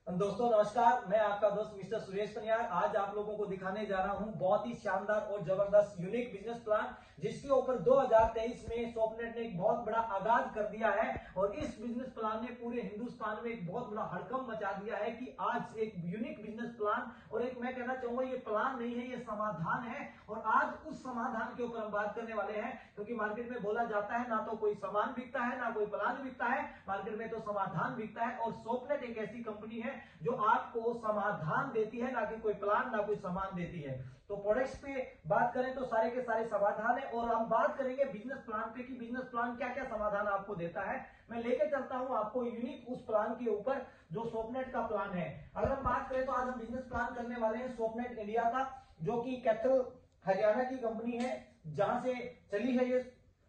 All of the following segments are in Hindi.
दोस्तों नमस्कार, मैं आपका दोस्त मिस्टर सुरेश पनियार आज आप लोगों को दिखाने जा रहा हूं बहुत ही शानदार और जबरदस्त यूनिक बिजनेस प्लान, जिसके ऊपर 2023 में सोपनेट ने एक बहुत बड़ा आगाज कर दिया है। और इस बिजनेस प्लान ने पूरे हिंदुस्तान में एक बहुत बड़ा हड़कंप मचा दिया है कि आज एक यूनिक बिजनेस प्लान, और एक मैं कहना चाहूंगा ये प्लान नहीं है, ये समाधान है। और आज उस समाधान के ऊपर हम बात करने वाले हैं, क्योंकि मार्केट में बोला जाता है ना तो कोई सामान बिकता है ना कोई प्लान बिकता है, मार्केट में तो समाधान बिकता है। और सोपनेट एक ऐसी कंपनी है जो आपको समाधान देती है, ना कि कोई प्लान ना कोई सामान देती है। तो प्रोडक्ट्स पे बात करें तो सारे के सारे समाधान है, और हम बात करेंगे बिजनेस प्लान पे कि बिजनेस प्लान क्या क्या समाधान आपको देता है। मैं लेके चलता हूं आपको यूनिक उस प्लान के ऊपर जो सोपनेट का प्लान है। अगर हम बात करें तो आज हम बिजनेस प्लान करने वाले हैं सोपनेट इंडिया का, जो कि कैथल हरियाणा की कंपनी है, जहां से चली है ये।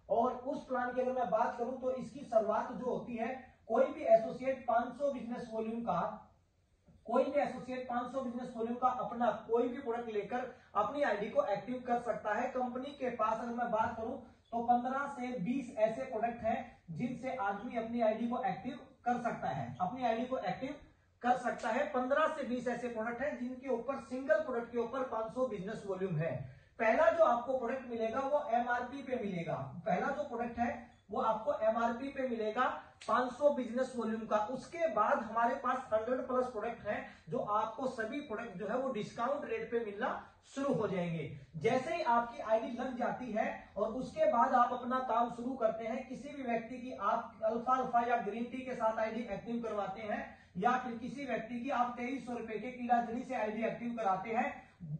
और उस प्लान की अगर मैं बात करूं तो इसकी शुरुआत जो होती है, कोई भी एसोसिएट 500 बिजनेस वॉल्यूम का अपना कोई भी प्रोडक्ट लेकर अपनी आईडी को एक्टिव कर सकता है। कंपनी के पास अगर मैं बात करूं तो 15 से 20 ऐसे प्रोडक्ट हैं जिनसे आदमी अपनी आईडी को एक्टिव कर सकता है, 15 से 20 ऐसे प्रोडक्ट हैं जिनके ऊपर सिंगल प्रोडक्ट के ऊपर 500 बिजनेस वॉल्यूम है। पहला जो आपको प्रोडक्ट मिलेगा वो एमआरपी पे मिलेगा। पहला जो प्रोडक्ट है वो आपको एमआरपी पे मिलेगा 500 बिजनेस वॉल्यूम का। उसके बाद हमारे पास 100 प्लस प्रोडक्ट हैं, जो आपको सभी प्रोडक्ट जो है वो डिस्काउंट रेट पे मिलना शुरू हो जाएंगे। जैसे ही आपकी आईडी लग जाती है और उसके बाद आप अपना काम शुरू करते हैं, किसी भी व्यक्ति की आप अल्फा या ग्रीन टी के साथ आईडी एक्टिव करवाते हैं, या फिर किसी व्यक्ति की आप 2300 रुपए के कीड़ा जड़ी से आईडी एक्टिव कराते हैं,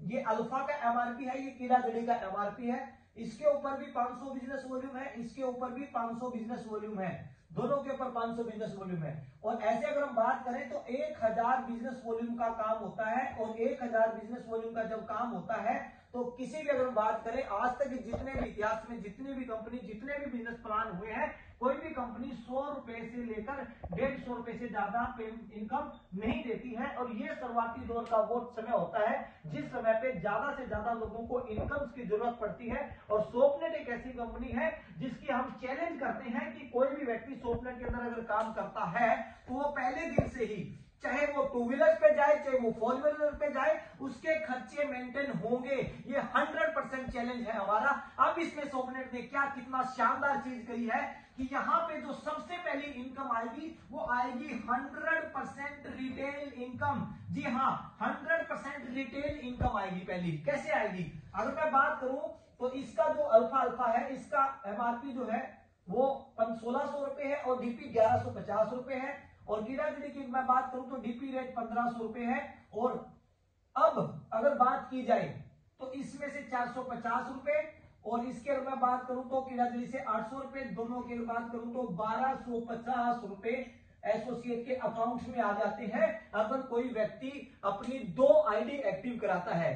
ये अल्फा का एमआरपी है, ये कीड़ा जड़ी का एमआरपी है। इसके ऊपर भी 500 बिजनेस वॉल्यूम है, इसके ऊपर भी 500 बिजनेस वॉल्यूम है, दोनों के ऊपर 500 बिजनेस वॉल्यूम है। और ऐसे अगर हम बात करें तो 1000 बिजनेस वॉल्यूम का काम होता है। और 1000 बिजनेस वॉल्यूम का जब काम होता है तो किसी भी अगर हम बात करें आज तक जितने भी इतिहास में जितने भी कंपनी जितने भी बिजनेस प्लान हुए हैं, कोई भी कंपनी 100 रुपए से लेकर 150 रुपए से ज्यादा इनकम नहीं देती है। और ये शुरुआती दौर का वो समय होता है जिस समय पे ज्यादा से ज्यादा लोगों को इनकम की जरूरत पड़ती है। और सोपनेट एक ऐसी कंपनी है जिसकी हम चैलेंज करते हैं कि कोई भी व्यक्ति सोपनेट के अंदर अगर काम करता है तो वो पहले दिन से ही, चाहे वो 2 व्हीलर पे जाए चाहे वो 4 व्हीलर पे जाए, उसके खर्चे मेंटेन होंगे। ये 100% चैलेंज है हमारा। अब इसमें सोपनेट ने क्या कितना शानदार चीज करी है कि यहाँ पे जो सबसे पहली इनकम आएगी वो आएगी 100% रिटेल इनकम। जी हाँ, 100% रिटेल इनकम आएगी। पहली कैसे आएगी अगर मैं बात करूं तो इसका जो अल्फा है, इसका एमआरपी जो है वो 1600 रुपए है और डीपी 1150 रुपए है। और कीड़ा जड़ी की मैं बात करूं तो डीपी रेट 1500 रुपए है। और अब अगर बात की जाए तो इसमें से 450 रुपए, और इसके अगर मैं बात करूं तो कीड़ा जड़ी से 800 रुपए, दोनों की बात करूं तो 1250 रुपए एसोसिएट के अकाउंट्स में आ जाते हैं अगर कोई व्यक्ति अपनी 2 आईडी एक्टिव कराता है।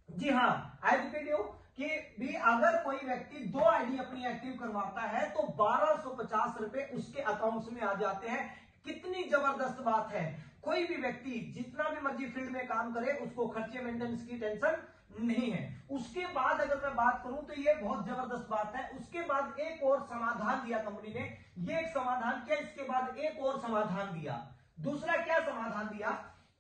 जी हाँ, आई रिपीट यू कि भी अगर कोई व्यक्ति 2 आईडी अपनी एक्टिव करवाता है तो 1250 रुपए उसके अकाउंट्स में आ जाते हैं। कितनी जबरदस्त बात है। कोई भी व्यक्ति जितना भी मर्जी फील्ड में काम करे, उसको खर्चे मेंटेनेंस की टेंशन नहीं है। उसके बाद अगर मैं बात करूं तो ये बहुत जबरदस्त बात है। उसके बाद एक और समाधान दिया कंपनी ने, ये एक समाधान किया, इसके बाद एक और समाधान दिया। दूसरा क्या समाधान दिया,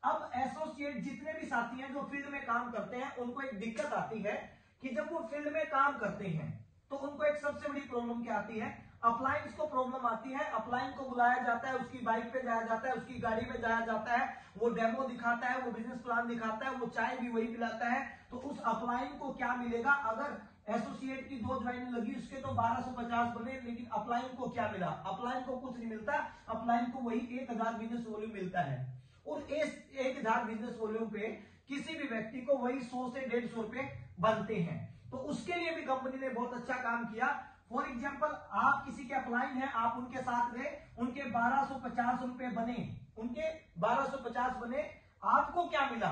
अब एसोसिएट जितने भी साथी हैं जो फील्ड में काम करते हैं, उनको एक दिक्कत आती है कि जब वो फील्ड में काम करते हैं तो उनको एक सबसे बड़ी प्रॉब्लम क्या आती है, अपलायंस को प्रॉब्लम आती है। अपलायंस को बुलाया जाता है, उसकी बाइक पे जाया जाता है, उसकी गाड़ी पे जाया जाता है, वो डेमो दिखाता है, वो बिजनेस प्लान दिखाता है, वो चाय भी वही पिलाता है। तो उस अपलायंस को क्या मिलेगा, अगर एसोसिएट की 2 ज्वाइनिंग लगी उसके तो 1250 बने, लेकिन अपलायंस को क्या मिला, अपलायंस को कुछ नहीं मिलता, अपलायंस को वही 1000 बिजनेस वॉल्यूम मिलता है। और इस 1000 बिजनेस वॉल्यूम पे किसी भी व्यक्ति को वही 100 से 150 रुपए बनते हैं। तो उसके लिए भी कंपनी ने बहुत अच्छा काम किया। फॉर एग्जाम्पल, आप किसी के अपलाइन है, आप उनके साथ गए, उनके 1250 रुपए बने, उनके 1250 बने, आपको क्या मिला,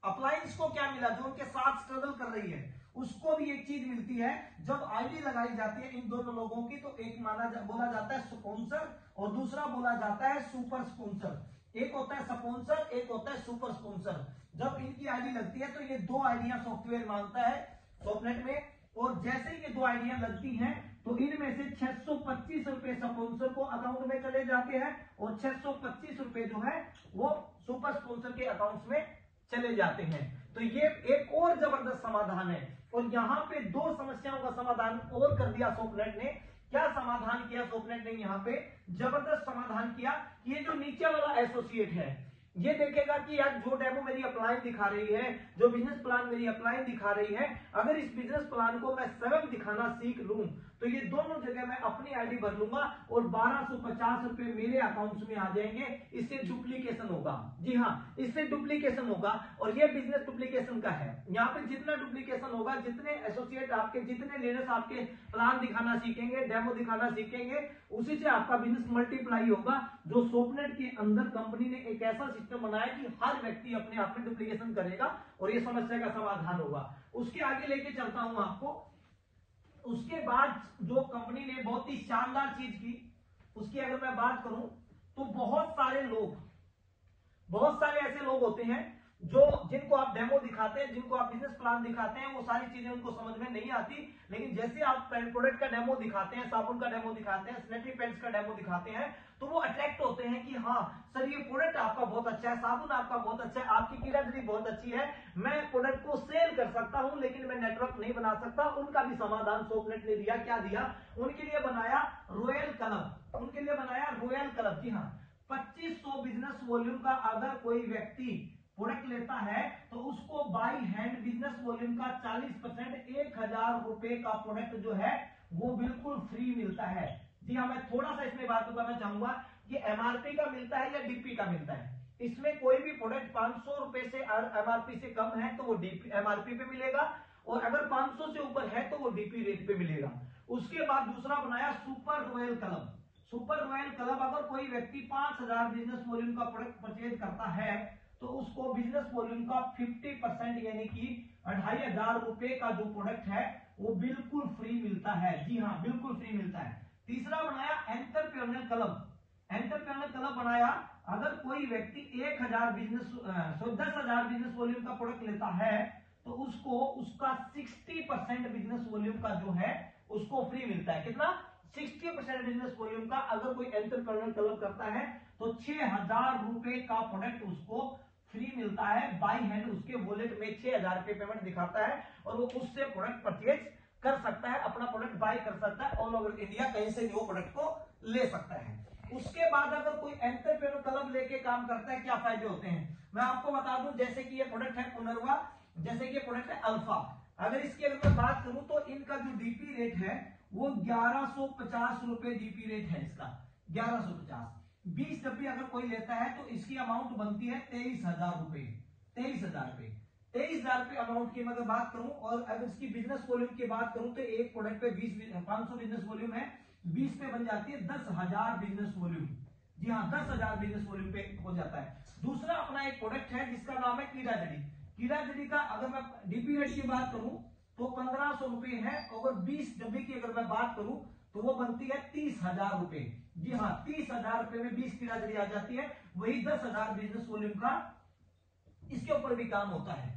अपलायंस को क्या मिला, जो उनके साथ स्ट्रगल कर रही है उसको भी एक चीज मिलती है। जब आईडी लगाई जाती है इन दोनों लोगों की तो एक बोला जाता है स्पॉन्सर और दूसरा बोला जाता है सुपर स्पॉन्सर। एक होता है स्पॉन्सर, एक होता है सुपर स्पॉन्सर। जब इनकी आईडी लगती है तो ये 2 आईडियां सॉफ्टवेयर मांगता है सोपनेट में, और जैसे ही ये 2 आईडियां लगती हैं तो इनमें से 625 रुपए स्पॉन्सर को अकाउंट में चले जाते हैं और 625 रुपए जो है वो सुपर स्पॉन्सर के अकाउंट्स में चले जाते हैं। तो ये एक और जबरदस्त समाधान है। और यहाँ पे दो समस्याओं का समाधान और कर दिया सोपनेट ने। क्या समाधान किया सोपनेट ने? यहाँ पे जबरदस्त समाधान किया। ये जो नीचे वाला एसोसिएट है ये देखेगा कि यार जो डेमो मेरी अपलाइन दिखा रही है, जो बिजनेस प्लान मेरी अपलाइन दिखा रही है, अगर इस बिजनेस प्लान को मैं स्वयं दिखाना सीख लूं तो ये दोनों जगह मैं अपनी आईडी भर लूंगा और 1250 रुपए मेरे अकाउंट्स में आ जाएंगे। इससे डुप्लीकेशन होगा। जी हाँ, इससे डुप्लीकेशन होगा और ये बिजनेस डुप्लीकेशन का है। यहाँ पे जितना डुप्लीकेशन होगा, जितने एसोसिएट आपके, जितने लीडर्स आपके प्लान दिखाना सीखेंगे, डेमो दिखाना सीखेंगे, उसी से आपका बिजनेस मल्टीप्लाई होगा। जो सोपनेट के अंदर कंपनी ने एक ऐसा सिस्टम बनाया कि हर व्यक्ति अपने आप में डुप्लीकेशन करेगा और ये समस्या का समाधान होगा। उसके आगे लेके चलता हूं आपको। उसके बाद जो कंपनी ने बहुत ही शानदार चीज की, उसकी अगर मैं बात करूं तो बहुत सारे ऐसे लोग होते हैं जो जिनको आप डेमो दिखाते हैं, जिनको आप बिजनेस प्लान दिखाते हैं, वो सारी चीजें उनको समझ में नहीं आती। लेकिन जैसे आप प्रोडक्ट का डेमो दिखाते हैं, साबुन का डेमो दिखाते हैं, सैनिटरी पैड्स का डेमो दिखाते हैं, तो वो अट्रैक्ट होते हैं कि हाँ सर ये प्रोडक्ट आपका बहुत अच्छा है, साबुन आपका बहुत अच्छा है, आपकी कीड़ागरी बहुत अच्छी है, मैं प्रोडक्ट को सेल कर सकता हूं लेकिन मैं नेटवर्क नहीं बना सकता। उनका भी समाधान सोपनेट ने दिया। क्या दिया? उनके लिए बनाया रॉयल क्लब। उनके लिए बनाया रॉयल क्लब। जी हाँ, 2500 बिजनेस वॉल्यूम का अगर कोई व्यक्ति प्रोडक्ट लेता है तो उसको बाई हैंड बिजनेस वॉल्यूम का 40% 1000 रुपए का प्रोडक्ट जो है वो बिल्कुल फ्री मिलता है। जी हाँ, मैं थोड़ा सा इसमें बात करना चाहूंगा कि एमआरपी का मिलता है या डीपी का मिलता है। इसमें कोई भी प्रोडक्ट 500 रुपए से एमआरपी से कम है तो वो डीपी एमआरपी पे मिलेगा, और अगर 500 से ऊपर है तो वो डीपी रेट पे मिलेगा। उसके बाद दूसरा बनाया super royal club. Super royal club, अगर कोई व्यक्ति 5000 बिजनेस वॉल्यूम का प्रोडक्ट परचेज करता है तो उसको बिजनेस वॉल्यूम का 50% यानी कि 2500 रुपए का जो प्रोडक्ट है वो बिल्कुल फ्री मिलता है। जी हाँ, बिल्कुल फ्री मिलता है। तीसरा बनाया एंटरप्रेन्योर क्लब। एंटरप्रेन्योर क्लब बनाया, अगर कोई व्यक्ति 1000 बिजनेस वॉल्यूम का प्रोडक्ट लेता है तो उसको उसका 60% बिजनेस वॉल्यूम का जो है उसको फ्री मिलता है। कितना? 60% बिजनेस वॉल्यूम का अगर कोई एंटरप्रेन्योर क्लब करता है तो 6000 रुपए का प्रोडक्ट उसको फ्री मिलता है। बाई हैंड उसके वॉलेट में 6000 रुपए पेमेंट दिखाता है और वो उससे प्रोडक्ट परचेज कर सकता है, अपना प्रोडक्ट बाय कर सकता है, ऑल ओवर इंडिया कहीं से भी वो प्रोडक्ट को ले सकता है। उसके बाद अगर कोई एंटरप्रेन्योर क्लब लेके काम करता है, क्या फायदे होते हैं मैं आपको बता दूं। जैसे कि ये प्रोडक्ट है पुनर्वा, जैसे कि ये प्रोडक्ट है अल्फा, अगर इसकी अगर मैं बात करूं तो इनका जो डीपी रेट है वो 1150 रुपए डीपी रेट है इसका, 1150। 20 डब्बी अगर कोई लेता है तो इसकी अमाउंट बनती है 23,000 रुपए। 23,000 रुपए अमाउंट की अगर बात करूं, और अगर इसकी बिजनेस वॉल्यूम की बात करूं तो एक प्रोडक्ट पे 500 बिजनेस वॉल्यूम है, 20 पे बन जाती है 10,000 बिजनेस वॉल्यूम। जी हाँ, 10,000 बिजनेस वॉल्यूम पे हो जाता है। दूसरा अपना एक प्रोडक्ट है जिसका नाम है कीड़ाजड़ी। कीड़ाजड़ी का अगर मैं डीपी रेट की बात करूं तो 1500 रुपए है, और 20 डब्बी की अगर मैं बात करूं तो वो बनती है 30,000 रुपए। जी हाँ, 30,000 रुपए में 20 कीड़ाजड़ी आ जाती है, वही 10,000 बिजनेस वॉल्यूम का इसके ऊपर भी काम होता है।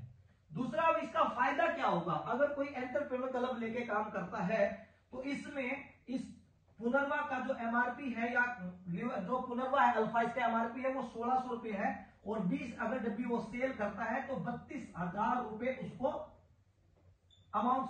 दूसरा, अब इसका फायदा क्या होगा? अगर कोई एंटरप्रेन्योर क्लब लेके काम करता है तो इसमें इस पुनर्वा का जो एमआरपी है, या जो पुनर्वा है अल्फा, इसका एमआरपी है वो 1600 रुपए है, और 20 अगर डब्बी वो सेल करता है तो 32,000 रुपए उसको अमाउंट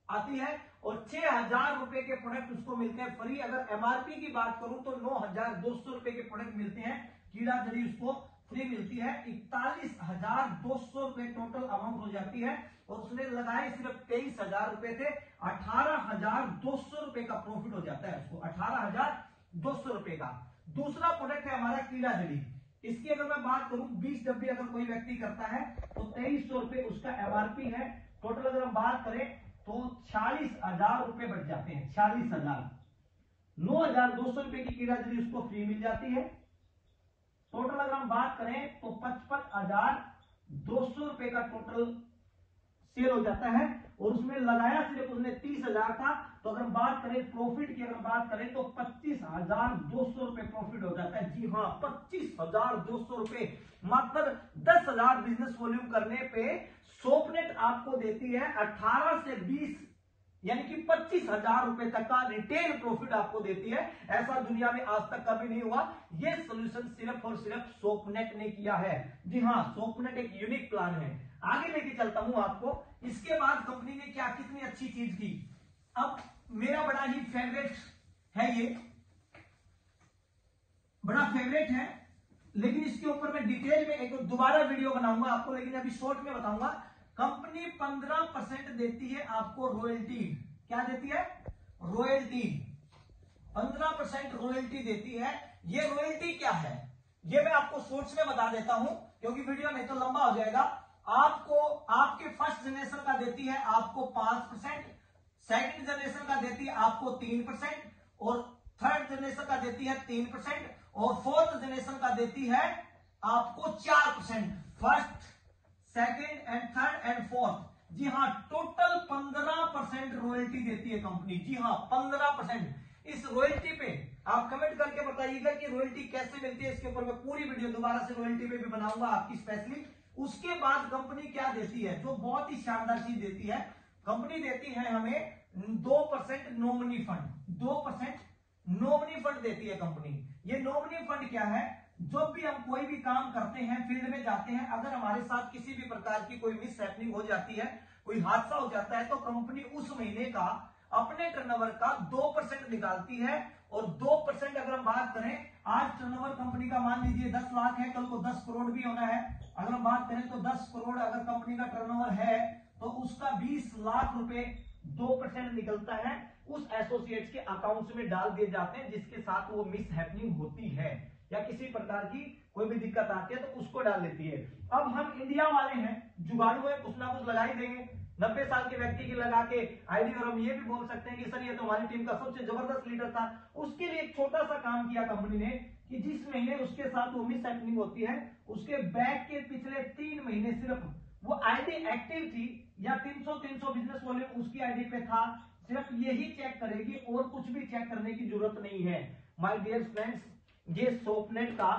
आती है, और 6,000 रुपए के प्रोडक्ट उसको मिलते हैं फ्री। अगर एमआरपी की बात करूं तो 9,200 रुपए के प्रोडक्ट मिलते हैं, कीड़ाजड़ी उसको फ्री मिलती है। 41,200 रुपए टोटल अमाउंट हो जाती है, और उसने लगाए सिर्फ 23,000 रुपए थे, 18,200 रुपए का प्रॉफिट हो जाता है उसको, 18,200 रुपए का। दूसरा प्रोडक्ट है हमारा कीड़ाजड़ी। इसकी अगर मैं बात करूं, 20 डब्बी अगर कोई व्यक्ति करता है तो 2300 रुपए उसका एमआरपी है। टोटल अगर हम बात करें तो 46,000 रुपए बच जाते हैं, 46,000। 9,200 रुपए की कीड़ाजड़ी उसको फ्री मिल जाती है। टोटल अगर हम बात करें तो 55,200 रुपए का टोटल सेल हो जाता है, और उसमें लगाया सिर्फ उसने 30,000 था। तो अगर बात करें प्रॉफिट की, अगर बात करें तो 25,200 रुपए प्रॉफिट हो जाता है। जी हाँ, 25,200 रुपए मात्र 10,000 बिजनेस वॉल्यूम करने पे सोपनेट आपको देती है 18 से 20 यानी कि 25,000 रुपए तक का रिटेल प्रॉफिट आपको देती है। ऐसा दुनिया में आज तक कभी नहीं हुआ। ये सोल्यूशन सिर्फ और सिर्फ सोपनेट ने किया है। जी हाँ, सोपनेट एक यूनिक प्लान है। आगे लेके चलता हूं आपको। इसके बाद कंपनी ने क्या कितनी अच्छी चीज की। अब मेरा बड़ा ही फेवरेट है, ये बड़ा फेवरेट है, लेकिन इसके ऊपर मैं डिटेल में एक दोबारा वीडियो बनाऊंगा आपको, लेकिन अभी शॉर्ट में बताऊंगा। कंपनी 15% देती है आपको रॉयल्टी। क्या देती है? रॉयल्टी। 15% रॉयल्टी देती है। ये रॉयल्टी क्या है ये मैं आपको शॉर्ट्स में बता देता हूं, क्योंकि वीडियो नहीं तो लंबा हो जाएगा। आपको आपके फर्स्ट जनरेशन का देती है आपको 5%, सेकंड जनरेशन का देती है आपको 3%, और थर्ड जनरेशन का देती है 3%, और फोर्थ जनरेशन का देती है आपको 4%। First, second and third and fourth. जी हाँ, टोटल 15% रॉयल्टी देती है कंपनी। जी हाँ, 15%। इस रॉयल्टी पे आप कमेंट करके बताइएगा कि रॉयल्टी कैसे मिलती है। इसके ऊपर मैं पूरी वीडियो दोबारा से रॉयल्टी पे भी बनाऊंगा आपकी स्पेशली। उसके बाद कंपनी क्या देती है, जो बहुत ही शानदार चीज देती है, कंपनी देती है हमें 2% नॉमिनी फंड। 2% नॉमिनी फंड देती है कंपनी। ये नॉमिनी फंड क्या है? जब भी हम कोई भी काम करते हैं, फील्ड में जाते हैं, अगर हमारे साथ किसी भी प्रकार की कोई मिस हैपनिंग हो जाती है, कोई हादसा हो जाता है, तो कंपनी उस महीने का अपने टर्नओवर का 2% निकालती है। और 2% अगर हम बात करें, आज टर्नओवर कंपनी का मान लीजिए 10 लाख है, कल को 10 करोड़ भी होना है। अगर हम बात करें तो 10 करोड़ अगर कंपनी का टर्नओवर है, तो उसका 20 लाख रुपए 2% निकलता है, उस एसोसिएट्स के अकाउंट्स में डाल दिए जाते हैं जिसके साथ वो मिस हैपनिंग होती है या किसी प्रकार की कोई भी दिक्कत आती है तो उसको डाल देती है। अब हम इंडिया वाले हैं, जुगाड़ू है, कुछ ना कुछ लगा ही देंगे। 90 साल के व्यक्ति की लगा के आईडी, और हम ये भी बोल सकते हैं कि सर ये तो हमारी टीम का सबसे जबरदस्त लीडर था। उसके लिए एक छोटा सा काम किया कंपनी ने कि जिस महीने उसके साथ वो मिस हैपनिंग होती है, उसके बैक के पिछले 3 महीने सिर्फ वो आईडी एक्टिव थी या 300 बिजनेस वॉल्यूम उसकी आईडी पे था, सिर्फ यही चेक करेगी और कुछ भी चेक करने की जरूरत नहीं है। माय डियर फ्रेंड्स, ये सोपनेट का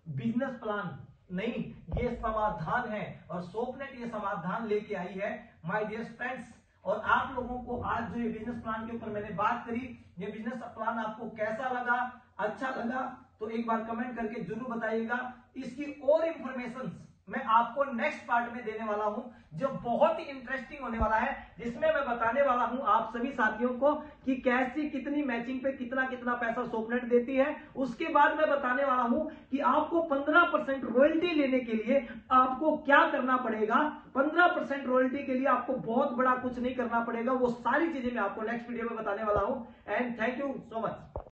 बिजनेस प्लान नहीं, ये समाधान है, और सोपनेट ये समाधान लेके आई है माय डियर फ्रेंड्स। और आप लोगों को आज जो ये बिजनेस प्लान के ऊपर मैंने बात करी, ये बिजनेस प्लान आपको कैसा लगा, अच्छा लगा तो एक बार कमेंट करके जरूर बताइएगा। इसकी और इंफॉर्मेशन मैं आपको नेक्स्ट पार्ट में देने वाला हूं, जो बहुत ही इंटरेस्टिंग होने वाला है, जिसमें मैं बताने वाला हूं आप सभी साथियों को कि कैसी कितनी मैचिंग पे कितना कितना पैसा सोपनेट देती है। उसके बाद मैं बताने वाला हूं कि आपको 15% रॉयल्टी लेने के लिए आपको क्या करना पड़ेगा। 15% रॉयल्टी के लिए आपको बहुत बड़ा कुछ नहीं करना पड़ेगा। वो सारी चीजें मैं आपको नेक्स्ट वीडियो में बताने वाला हूं। And thank you so much.